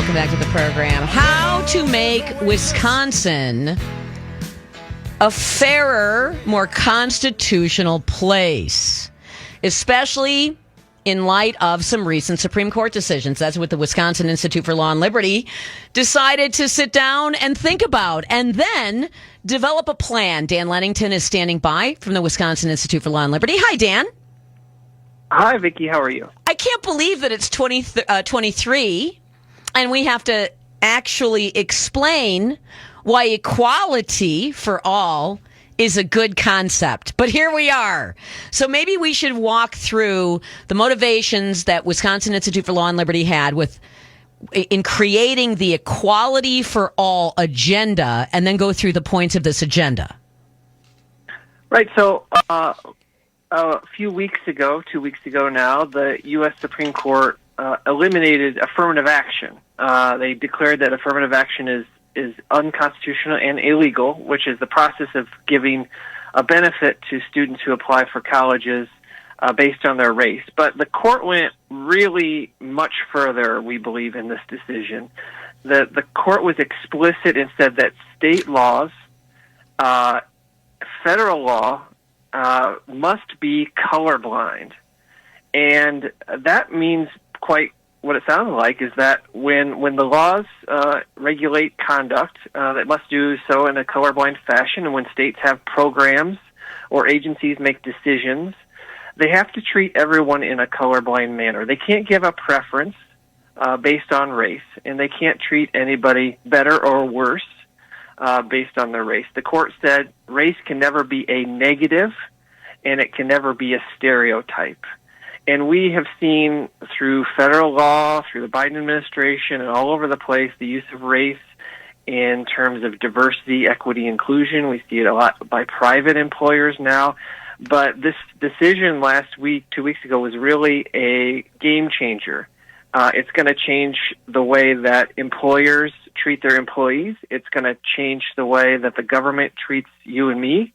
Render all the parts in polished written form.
Welcome back to the program. How to make Wisconsin a fairer, more constitutional place, especially in light of some recent Supreme Court decisions. That's what the Wisconsin Institute for Law and Liberty decided to sit down and think about and then develop a plan. Dan Lennington is standing by from the Wisconsin Institute for Law and Liberty. Hi, Dan. Hi, Vicki. How are you? I can't believe that it's 2023 and we have to actually explain why equality for all is a good concept. But here we are. So maybe we should walk through the motivations that Wisconsin Institute for Law and Liberty had in creating the Equality for All agenda and then go through the points of this agenda. Right. So a few weeks ago, 2 weeks ago now, the U.S. Supreme Court eliminated affirmative action. They declared that affirmative action is unconstitutional and illegal, which is the process of giving a benefit to students who apply for colleges based on their race. But the court went really much further, we believe, in this decision. The court was explicit and said that state laws, federal law, must be colorblind. And that means quite what it sounds like is that when the laws regulate conduct, they must do so in a colorblind fashion, and when states have programs or agencies make decisions, they have to treat everyone in a colorblind manner. They can't give a preference based on race, and they can't treat anybody better or worse based on their race. The court said race can never be a negative, and it can never be a stereotype. And we have seen through federal law, through the Biden administration, and all over the place, the use of race in terms of diversity, equity, inclusion. We see it a lot by private employers now. But this decision last week, 2 weeks ago, was really a game changer. It's going to change the way that employers treat their employees. It's going to change the way that the government treats you and me.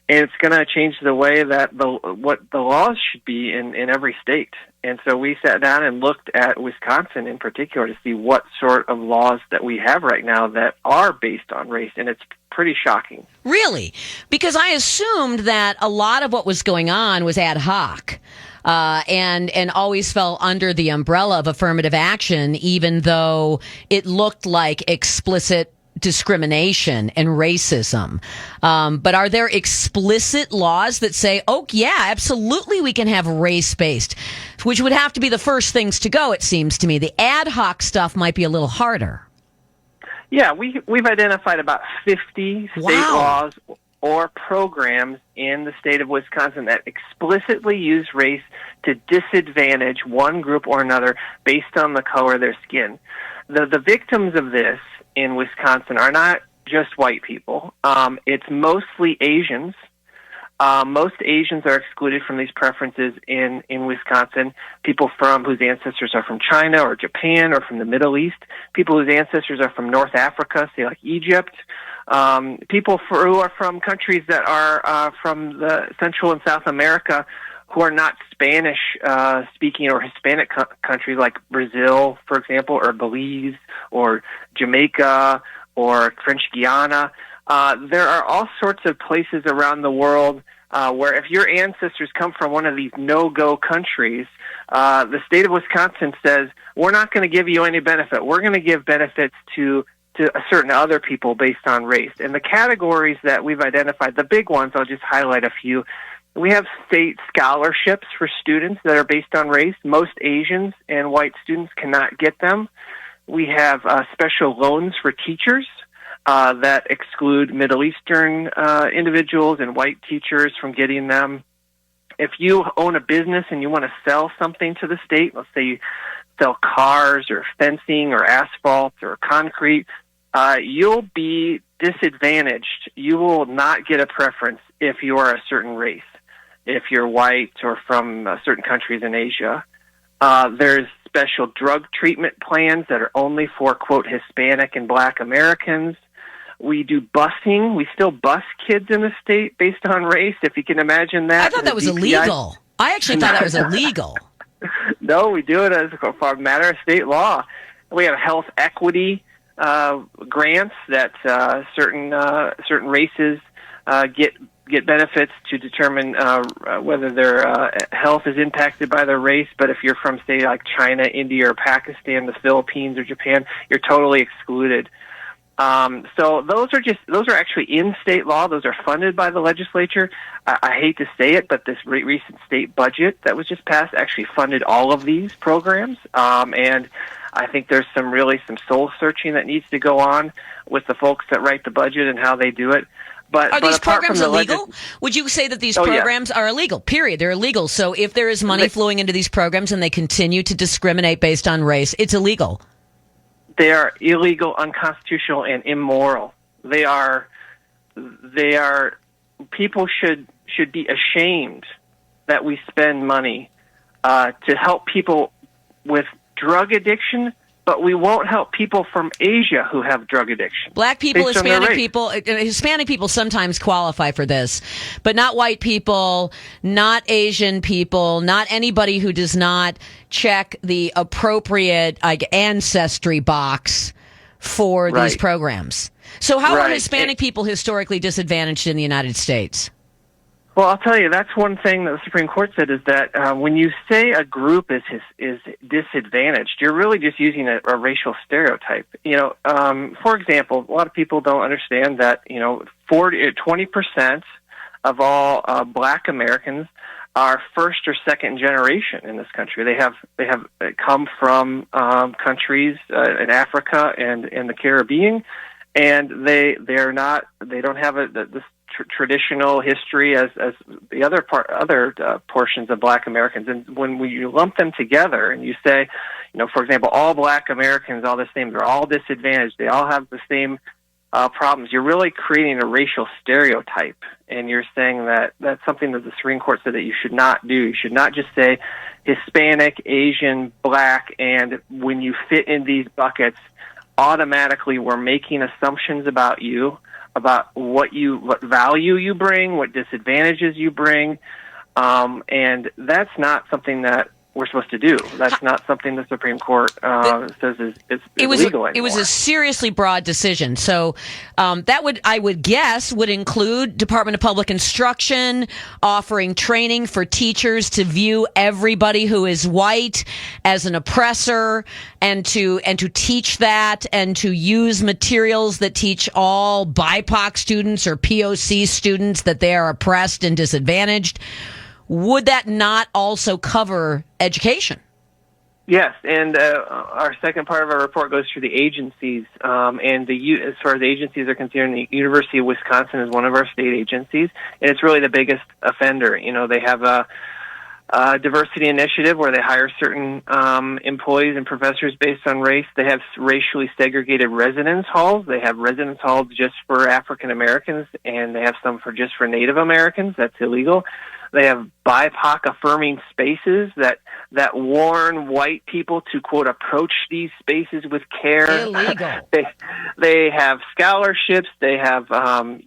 And it's going to change the way that what the laws should be in every state. And so we sat down and looked at Wisconsin in particular to see what sort of laws that we have right now that are based on race, and it's pretty shocking. Really? Because I assumed that a lot of what was going on was ad hoc. And always fell under the umbrella of affirmative action, even though it looked like explicit discrimination and racism. But are there explicit laws that say, oh, yeah, absolutely we can have race-based, which would have to be the first things to go, it seems to me. The ad hoc stuff might be a little harder. Yeah, we've identified about 50 state laws or programs in the state of Wisconsin that explicitly use race to disadvantage one group or another based on the color of their skin. The victims of this in Wisconsin are not just white people. It's mostly Asians. Most Asians are excluded from these preferences in Wisconsin. People whose ancestors are from China or Japan or from the Middle East. People whose ancestors are from North Africa, say like Egypt. People who are from countries that are from the Central and South America who are not Spanish speaking or Hispanic countries like Brazil, for example, or Belize or Jamaica or French Guiana. There are all sorts of places around the world where if your ancestors come from one of these no-go countries, the state of Wisconsin says, we're not going to give you any benefit. We're going to give benefits to a certain other people based on race. And the categories that we've identified, the big ones, I'll just highlight a few. We have state scholarships for students that are based on race. Most Asians and white students cannot get them. We have special loans for teachers that exclude Middle Eastern individuals and white teachers from getting them. If you own a business and you want to sell something to the state, let's say you sell cars or fencing or asphalt or concrete, you'll be disadvantaged. You will not get a preference if you are a certain race, if you're white or from certain countries in Asia. There's special drug treatment plans that are only for, quote, Hispanic and Black Americans. We do busing. We still bus kids in the state based on race, if you can imagine that. I thought that was illegal. I actually thought that was illegal. No, we do it as a matter of state law. We have health equity grants that certain races get benefits to determine whether their health is impacted by their race. But if you're from, say, like China, India, or Pakistan, the Philippines, or Japan, you're totally excluded. So those are actually in state law. Those are funded by the legislature. I hate to say it, but this recent state budget that was just passed actually funded all of these programs. And I think there's some soul searching that needs to go on with the folks that write the budget and how they do it. But are these programs the illegal? Would you say that these programs are illegal? Period. They're illegal. So if there is money flowing into these programs and they continue to discriminate based on race, it's illegal. They are illegal, unconstitutional, and immoral. They are. People should be ashamed that we spend money to help people with drug addiction, but we won't help people from Asia who have drug addiction. Black people, Hispanic people sometimes qualify for this, but not white people, not Asian people, not anybody who does not check the appropriate ancestry box for these programs. So how are Hispanic people historically disadvantaged in the United States? Well, I'll tell you, that's one thing that the Supreme Court said is that when you say a group is disadvantaged, you're really just using a racial stereotype. For example, a lot of people don't understand that 20% of all Black Americans are first or second generation in this country. They have come from countries in Africa and in the Caribbean, and they don't have this traditional history as the other portions of Black Americans. And when you lump them together and you say, for example, all Black Americans, all the same, they're all disadvantaged, they all have the same problems, you're really creating a racial stereotype. And you're saying that that's something that the Supreme Court said that you should not do. You should not just say Hispanic, Asian, Black, and when you fit in these buckets, automatically we're making assumptions about you, about what value you bring, what disadvantages you bring, and that's not something that we're supposed to do. That's not something the Supreme Court says is legal anymore. It was a seriously broad decision. So that I would guess would include Department of Public Instruction offering training for teachers to view everybody who is white as an oppressor, and to teach that, and to use materials that teach all BIPOC students or POC students that they are oppressed and disadvantaged. Would that not also cover education? Yes, and our second part of our report goes through the agencies, and as far as agencies are concerned, the University of Wisconsin is one of our state agencies, and it's really the biggest offender. They have a diversity initiative where they hire certain employees and professors based on race. They have racially segregated residence halls. They have residence halls just for African Americans, and they have some just for Native Americans. That's illegal. They have BIPOC affirming spaces that warn white people to, quote, approach these spaces with care. Illegal. They have scholarships. They have a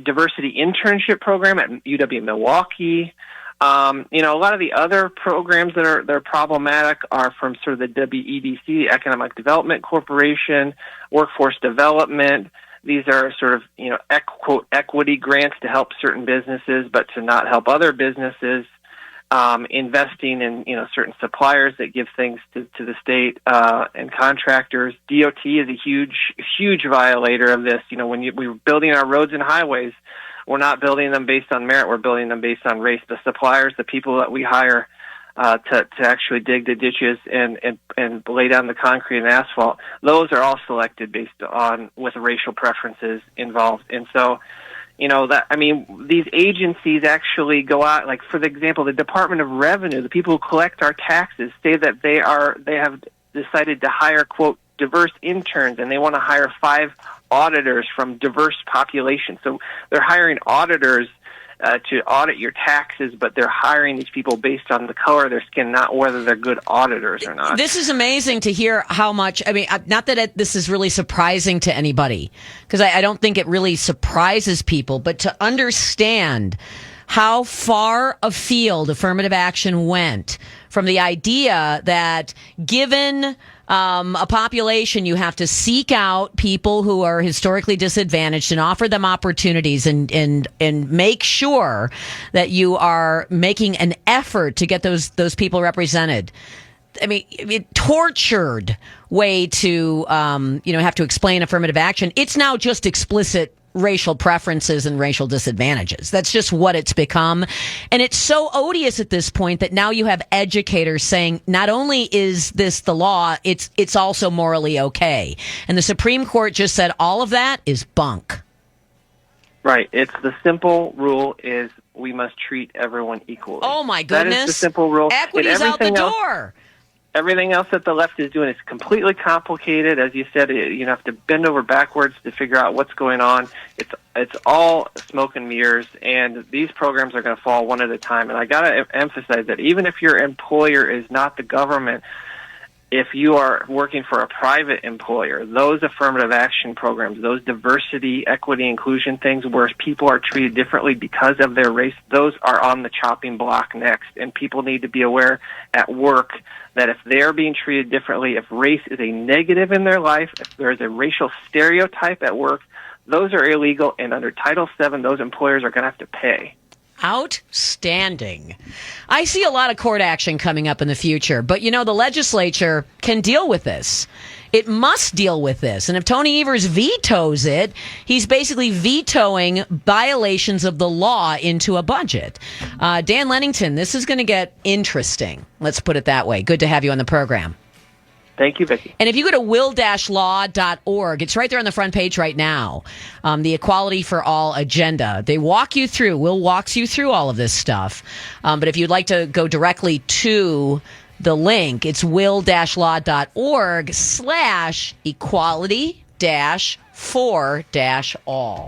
diversity internship program at UW-Milwaukee. A lot of the other programs that are problematic are from sort of the WEDC, Economic Development Corporation, Workforce Development. These are sort of, quote, equity grants to help certain businesses, but to not help other businesses. Investing in, certain suppliers that give things to the state and contractors. DOT is a huge violator of this. When we're building our roads and highways, we're not building them based on merit. We're building them based on race. The suppliers, the people that we hire to actually dig the ditches and lay down the concrete and asphalt, those are all selected based on with racial preferences involved. And so, these agencies actually go out, like for example, the Department of Revenue, the people who collect our taxes, say that they have decided to hire, quote, diverse interns, and they want to hire 5 auditors from diverse populations. So they're hiring auditors to audit your taxes, but they're hiring these people based on the color of their skin, not whether they're good auditors or not. This is amazing to hear how much, not that this is really surprising to anybody, because I don't think it really surprises people, but to understand how far afield affirmative action went from the idea that given a population, you have to seek out people who are historically disadvantaged and offer them opportunities and make sure that you are making an effort to get those people represented. I mean, tortured way to, have to explain affirmative action. It's now just explicit racial preferences and racial disadvantages. That's just what it's become. And it's so odious at this point that now you have educators saying not only is this the law, it's also morally okay. And the Supreme Court just said all of that is bunk. Right. It's the simple rule is we must treat everyone equally. Oh my goodness. That is the simple rule. Equity's out the door. Everything else that the left is doing is completely complicated. As you said, you have to bend over backwards to figure out what's going on. It's all smoke and mirrors, and these programs are going to fall one at a time. And I got to emphasize that even if your employer is not the government, if you are working for a private employer, those affirmative action programs, those diversity, equity, inclusion things where people are treated differently because of their race, those are on the chopping block next. And people need to be aware at work that if they're being treated differently, if race is a negative in their life, if there's a racial stereotype at work, those are illegal. And under Title VII, those employers are going to have to pay. Outstanding. I see a lot of court action coming up in the future, but the legislature can deal with this. It must deal with this. And if Tony Evers vetoes it, he's basically vetoing violations of the law into a budget. Dan Lennington, this is going to get interesting. Let's put it that way. Good to have you on the program. Thank you, Vicki. And if you go to will-law.org, it's right there on the front page right now, the Equality for All agenda. Will walks you through all of this stuff. But if you'd like to go directly to the link, it's will-law.org/equality-for-all.